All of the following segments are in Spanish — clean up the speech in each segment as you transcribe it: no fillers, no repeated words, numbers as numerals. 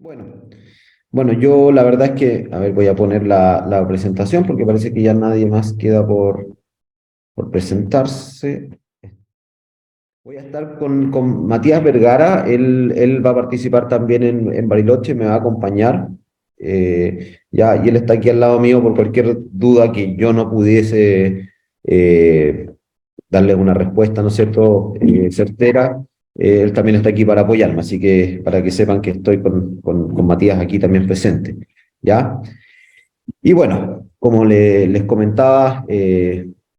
Bueno, bueno, yo la verdad es que, a ver, voy a poner la presentación porque parece que ya nadie más queda por presentarse. Voy a estar con Matías Vergara, él va a participar también en Bariloche, me va a acompañar. Ya, y él está aquí al lado mío por cualquier duda que yo no pudiese darle una respuesta, ¿no es cierto?, certera. Él también está aquí para apoyarme, así que para que sepan que estoy con Matías aquí también presente. ¿Ya? Y bueno, como les comentaba,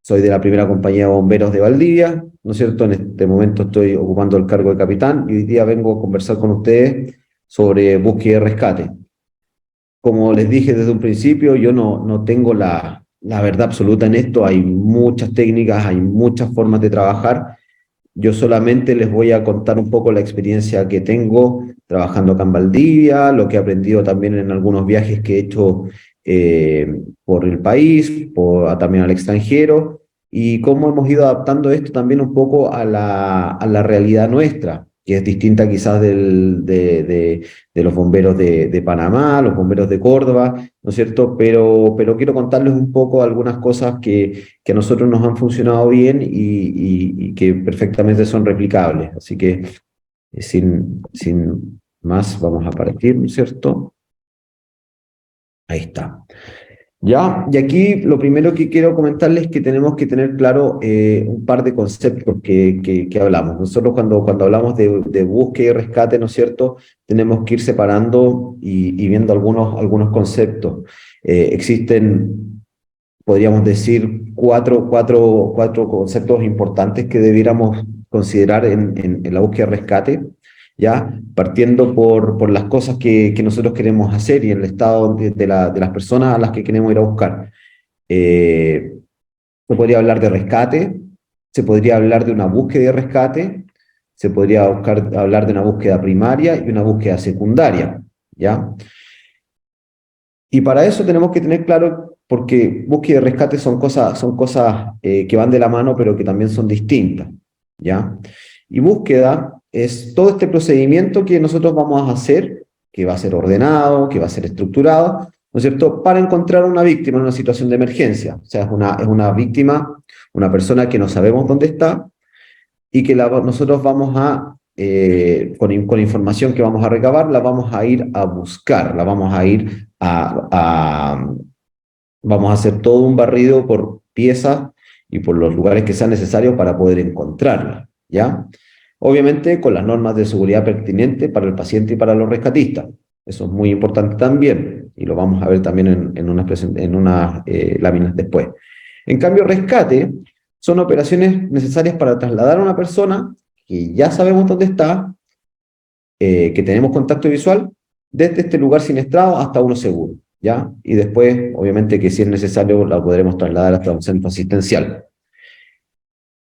soy de la primera compañía de bomberos de Valdivia, ¿no es cierto? En este momento estoy ocupando el cargo de capitán y hoy día vengo a conversar con ustedes sobre búsqueda y rescate. Como les dije desde un principio, yo no tengo la verdad absoluta en esto, hay muchas técnicas, hay muchas formas de trabajar. Yo solamente les voy a contar un poco la experiencia que tengo trabajando acá en Valdivia, lo que he aprendido también en algunos viajes que he hecho por el país, también al extranjero, y cómo hemos ido adaptando esto también un poco a la realidad nuestra, que es distinta quizás de los bomberos de Panamá, los bomberos de Córdoba, ¿no es cierto? Pero quiero contarles un poco algunas cosas que a nosotros nos han funcionado bien y que perfectamente son replicables. Así que sin más vamos a partir, ¿no es cierto? Ahí está. Ya, y aquí lo primero que quiero comentarles es que tenemos que tener claro un par de conceptos que hablamos. Nosotros cuando hablamos de búsqueda y rescate, ¿no es cierto?, tenemos que ir separando y viendo algunos conceptos. Existen, podríamos decir, cuatro conceptos importantes que debiéramos considerar en la búsqueda y rescate, ¿ya? Partiendo por las cosas que nosotros queremos hacer y el estado de las personas a las que queremos ir a buscar. Eh, Se podría hablar de rescate, se podría hablar de una búsqueda de rescate, se podría hablar de una búsqueda primaria y una búsqueda secundaria, ¿ya? Y para eso tenemos que tener claro, porque búsqueda y rescate son cosas que van de la mano, pero que también son distintas, ¿ya? Y búsqueda es todo este procedimiento que nosotros vamos a hacer, que va a ser ordenado, que va a ser estructurado, ¿no es cierto?, para encontrar a una víctima en una situación de emergencia. O sea, es una víctima, una persona que no sabemos dónde está, y que nosotros vamos a, con información que vamos a recabar, la vamos a ir a buscar, la vamos a ir vamos a hacer todo un barrido por piezas y por los lugares que sean necesarios para poder encontrarla, ¿ya? Obviamente con las normas de seguridad pertinentes para el paciente y para los rescatistas. Eso es muy importante también, y lo vamos a ver también en unas láminas después. En cambio, rescate son operaciones necesarias para trasladar a una persona que ya sabemos dónde está, que tenemos contacto visual, desde este lugar siniestrado hasta uno seguro, ¿ya? Y después, obviamente, que si es necesario, la podremos trasladar hasta un centro asistencial.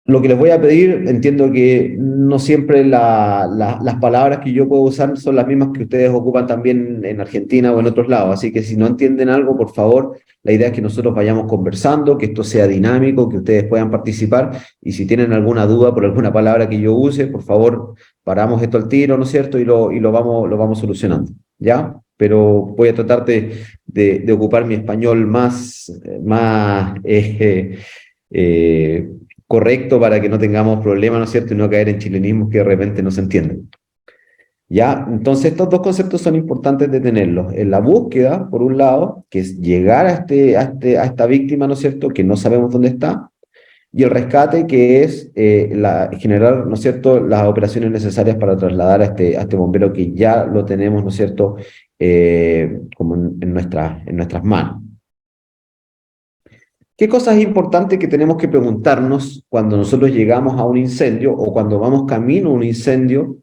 Lo que les voy a pedir, entiendo que no siempre las palabras que yo puedo usar son las mismas que ustedes ocupan también en Argentina o en otros lados, así que si no entienden algo, por favor, la idea es que nosotros vayamos conversando, que esto sea dinámico, que ustedes puedan participar, y si tienen alguna duda por alguna palabra que yo use, por favor, paramos esto al tiro, ¿no es cierto?, lo vamos solucionando, ¿ya? Pero voy a tratar de ocupar mi español eh, correcto para que no tengamos problemas, ¿no es cierto?, y no caer en chilenismos que de repente no se entienden. ¿Ya? Entonces, estos dos conceptos son importantes de tenerlos. En la búsqueda, por un lado, que es llegar a esta víctima, ¿no es cierto?, que no sabemos dónde está, y el rescate, que es generar, ¿no es cierto?, las operaciones necesarias para trasladar a este bombero que ya lo tenemos, ¿no es cierto?, como en nuestras manos. ¿Qué cosas es importante que tenemos que preguntarnos cuando nosotros llegamos a un incendio o cuando vamos camino a un incendio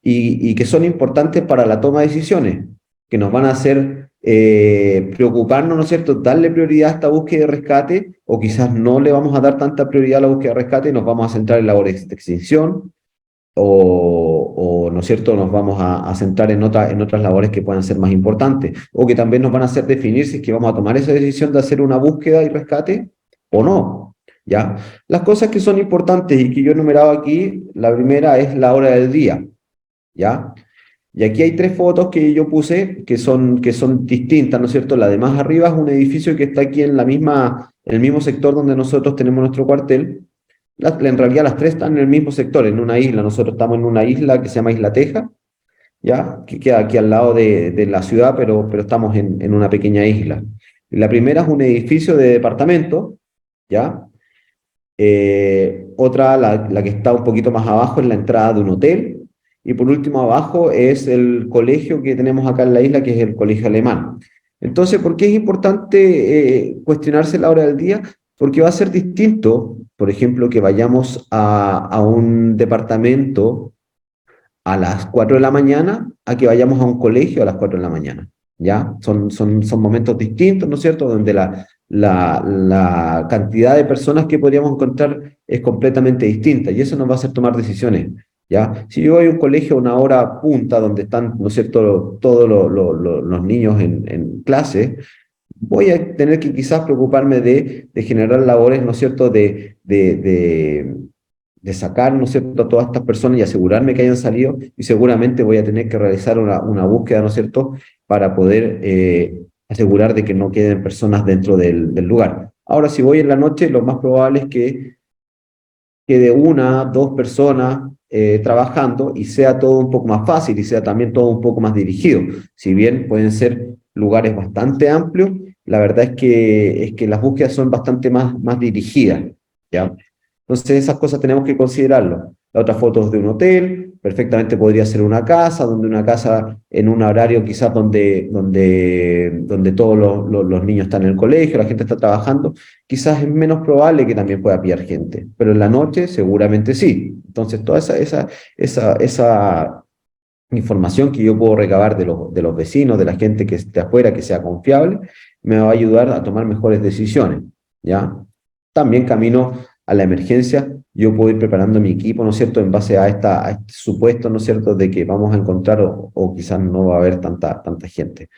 y que son importantes para la toma de decisiones, que nos van a hacer preocuparnos, ¿no es cierto?, darle prioridad a esta búsqueda de rescate, o quizás no le vamos a dar tanta prioridad a la búsqueda de rescate y nos vamos a centrar en labores de extinción, ¿no es cierto?, nos vamos a centrar en otras labores que puedan ser más importantes, o que también nos van a hacer definir si es que vamos a tomar esa decisión de hacer una búsqueda y rescate o no, ¿ya? Las cosas que son importantes y que yo he enumerado aquí, la primera es la hora del día, ¿ya? Y aquí hay tres fotos que yo puse que son distintas, ¿no es cierto? La de más arriba es un edificio que está aquí en el mismo sector donde nosotros tenemos nuestro cuartel. En realidad las tres están en el mismo sector, en una isla. Nosotros estamos en una isla que se llama Isla Teja, ¿ya? Que queda aquí al lado de la ciudad, pero estamos en una pequeña isla. La primera es un edificio de departamento, ¿ya? Otra, la que está un poquito más abajo, es la entrada de un hotel. Y por último, abajo es el colegio que tenemos acá en la isla, que es el colegio alemán. Entonces, ¿por qué es importante cuestionarse la hora del día? Porque va a ser distinto, por ejemplo, que vayamos a un departamento a las 4 de la mañana a que vayamos a un colegio a las 4 de la mañana. ¿Ya? Son momentos distintos, ¿no es cierto? Donde la cantidad de personas que podríamos encontrar es completamente distinta y eso nos va a hacer tomar decisiones. ¿Ya? Si yo voy a un colegio a una hora punta donde están, ¿no es cierto?, todos los niños en clase, voy a tener que quizás preocuparme de generar labores, ¿no es cierto?, de sacar, ¿no es cierto?, a todas estas personas y asegurarme que hayan salido, y seguramente voy a tener que realizar una búsqueda, ¿no es cierto?, para poder asegurar de que no queden personas dentro del lugar. Ahora, si voy en la noche, lo más probable es que quede una, dos personas trabajando y sea todo un poco más fácil y sea también todo un poco más dirigido. Si bien pueden ser lugares bastante amplios, la verdad es que las búsquedas son bastante más dirigidas, ¿ya? Entonces esas cosas tenemos que considerarlo. La otra foto es de un hotel, perfectamente podría ser una casa, donde una casa en un horario quizás donde todos los niños están en el colegio, la gente está trabajando, quizás es menos probable que también pueda pillar gente, pero en la noche seguramente sí. Entonces toda esa información que yo puedo recabar de los vecinos, de la gente que esté afuera, que sea confiable, me va a ayudar a tomar mejores decisiones, ¿ya? También camino a la emergencia, yo puedo ir preparando mi equipo, ¿no es cierto?, en base a este supuesto, ¿no es cierto?, de que vamos a encontrar o quizás no va a haber tanta gente.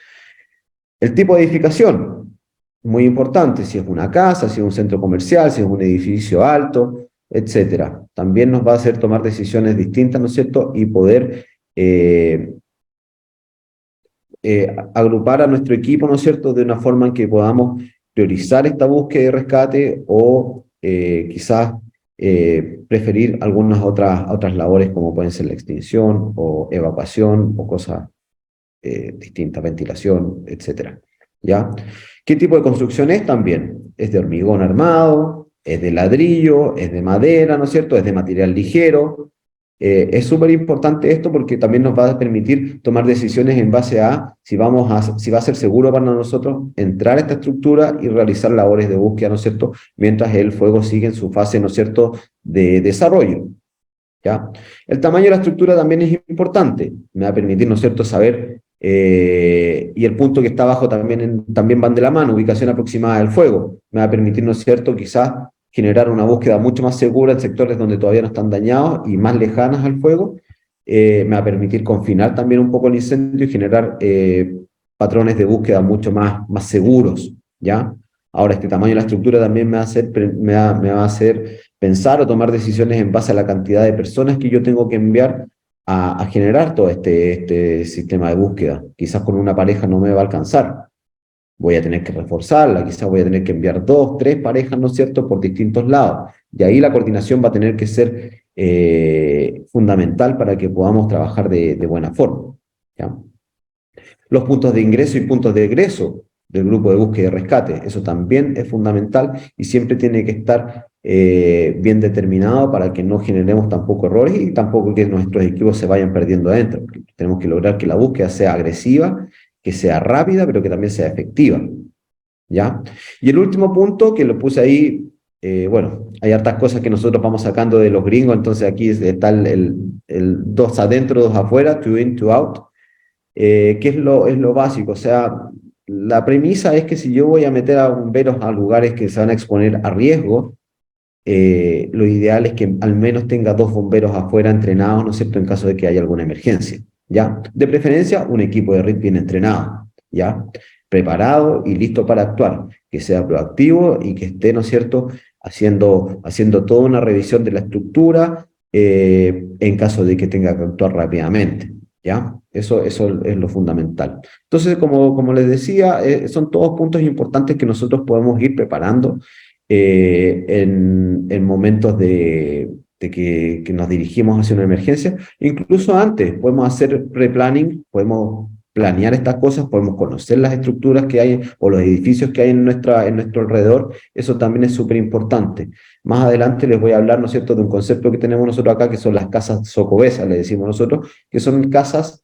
El tipo de edificación, muy importante, si es una casa, si es un centro comercial, si es un edificio alto, etcétera. También nos va a hacer tomar decisiones distintas, ¿no es cierto?, y poder eh, agrupar a nuestro equipo, ¿no es cierto?, de una forma en que podamos priorizar esta búsqueda de rescate o quizás preferir algunas otras labores como pueden ser la extinción o evacuación o cosas distintas, ventilación, etcétera. ¿Ya? ¿Qué tipo de construcción es también? Es de hormigón armado, es de ladrillo, es de madera, ¿no es cierto? Es de material ligero. Es súper importante esto porque también nos va a permitir tomar decisiones en base a si va a ser seguro para nosotros entrar a esta estructura y realizar labores de búsqueda, ¿no es cierto? Mientras el fuego sigue en su fase, ¿no es cierto?, de desarrollo. ¿Ya? El tamaño de la estructura también es importante, me va a permitir, ¿no es cierto?, saber, y el punto que está abajo también van de la mano, ubicación aproximada del fuego, me va a permitir, ¿no es cierto?, quizás generar una búsqueda mucho más segura en sectores donde todavía no están dañados y más lejanas al fuego, me va a permitir confinar también un poco el incendio y generar patrones de búsqueda mucho más seguros, ¿ya? Ahora, este tamaño de la estructura también me va a hacer pensar o tomar decisiones en base a la cantidad de personas que yo tengo que enviar a generar todo este sistema de búsqueda. Quizás con una pareja no me va a alcanzar. Voy a tener que reforzarla, quizás voy a tener que enviar dos, tres parejas, ¿no es cierto?, por distintos lados. Y ahí la coordinación va a tener que ser fundamental para que podamos trabajar de buena forma. ¿Ya? Los puntos de ingreso y puntos de egreso del grupo de búsqueda y rescate, eso también es fundamental y siempre tiene que estar bien determinado para que no generemos tampoco errores y tampoco que nuestros equipos se vayan perdiendo adentro. Tenemos que lograr que la búsqueda sea agresiva, que sea rápida, pero que también sea efectiva. ¿Ya? Y el último punto que lo puse ahí, bueno, hay hartas cosas que nosotros vamos sacando de los gringos, entonces aquí está el dos adentro, dos afuera, two in, two out, que es lo básico. O sea, la premisa es que si yo voy a meter a bomberos a lugares que se van a exponer a riesgo, lo ideal es que al menos tenga dos bomberos afuera entrenados, ¿no es cierto?, en caso de que haya alguna emergencia, ¿ya? De preferencia, un equipo de RIT bien entrenado, ¿ya? Preparado y listo para actuar, que sea proactivo y que esté, ¿no es cierto?, haciendo toda una revisión de la estructura en caso de que tenga que actuar rápidamente, ¿ya? Eso es lo fundamental. Entonces, como les decía, son todos puntos importantes que nosotros podemos ir preparando en momentos que nos dirigimos hacia una emergencia. Incluso antes, podemos hacer pre-planning, podemos planear estas cosas, podemos conocer las estructuras que hay o los edificios que hay en nuestro alrededor. Eso también es súper importante. Más adelante les voy a hablar, ¿no es cierto?, de un concepto que tenemos nosotros acá, que son las casas socobesas, le decimos nosotros, que son casas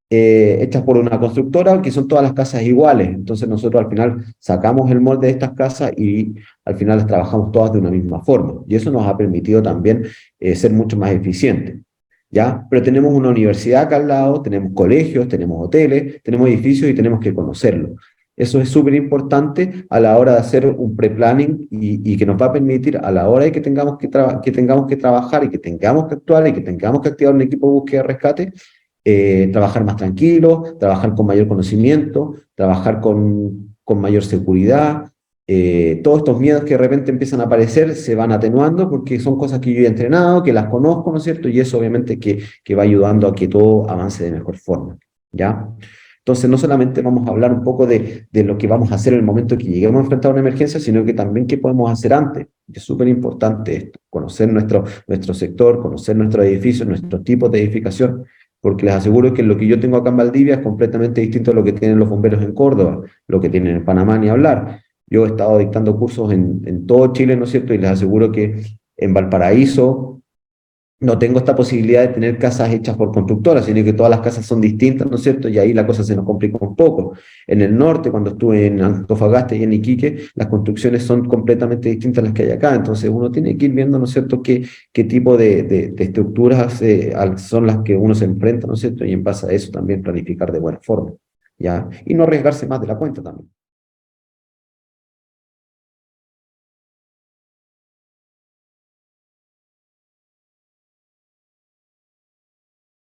hechas por una constructora, que son todas las casas iguales. Entonces nosotros al final sacamos el molde de estas casas y al final las trabajamos todas de una misma forma. Y eso nos ha permitido también ser mucho más eficientes. ¿Ya? Pero tenemos una universidad acá al lado, tenemos colegios, tenemos hoteles, tenemos edificios y tenemos que conocerlo. Eso es súper importante a la hora de hacer un pre-planning y que nos va a permitir a la hora de que tengamos que trabajar y que tengamos que actuar y que tengamos que activar un equipo de búsqueda y rescate, trabajar más tranquilo, trabajar con mayor conocimiento, trabajar con mayor seguridad. Todos estos miedos que de repente empiezan a aparecer se van atenuando porque son cosas que yo he entrenado, que las conozco, ¿no es cierto? Y eso obviamente que va ayudando a que todo avance de mejor forma, ¿ya? Entonces, no solamente vamos a hablar un poco de lo que vamos a hacer en el momento que lleguemos a enfrentar una emergencia, sino que también qué podemos hacer antes. Es súper importante esto, conocer nuestro sector, conocer nuestros edificios, nuestros tipos de edificación, porque les aseguro que lo que yo tengo acá en Valdivia es completamente distinto a lo que tienen los bomberos en Córdoba, lo que tienen en Panamá, ni hablar. Yo he estado dictando cursos en todo Chile, ¿no es cierto? Y les aseguro que en Valparaíso no tengo esta posibilidad de tener casas hechas por constructoras, sino que todas las casas son distintas, ¿no es cierto? Y ahí la cosa se nos complica un poco. En el norte, cuando estuve en Antofagasta y en Iquique, las construcciones son completamente distintas a las que hay acá. Entonces uno tiene que ir viendo, ¿no es cierto?, qué tipo de estructuras son las que uno se enfrenta, ¿no es cierto? Y en base a eso también planificar de buena forma, ¿ya? Y no arriesgarse más de la cuenta también.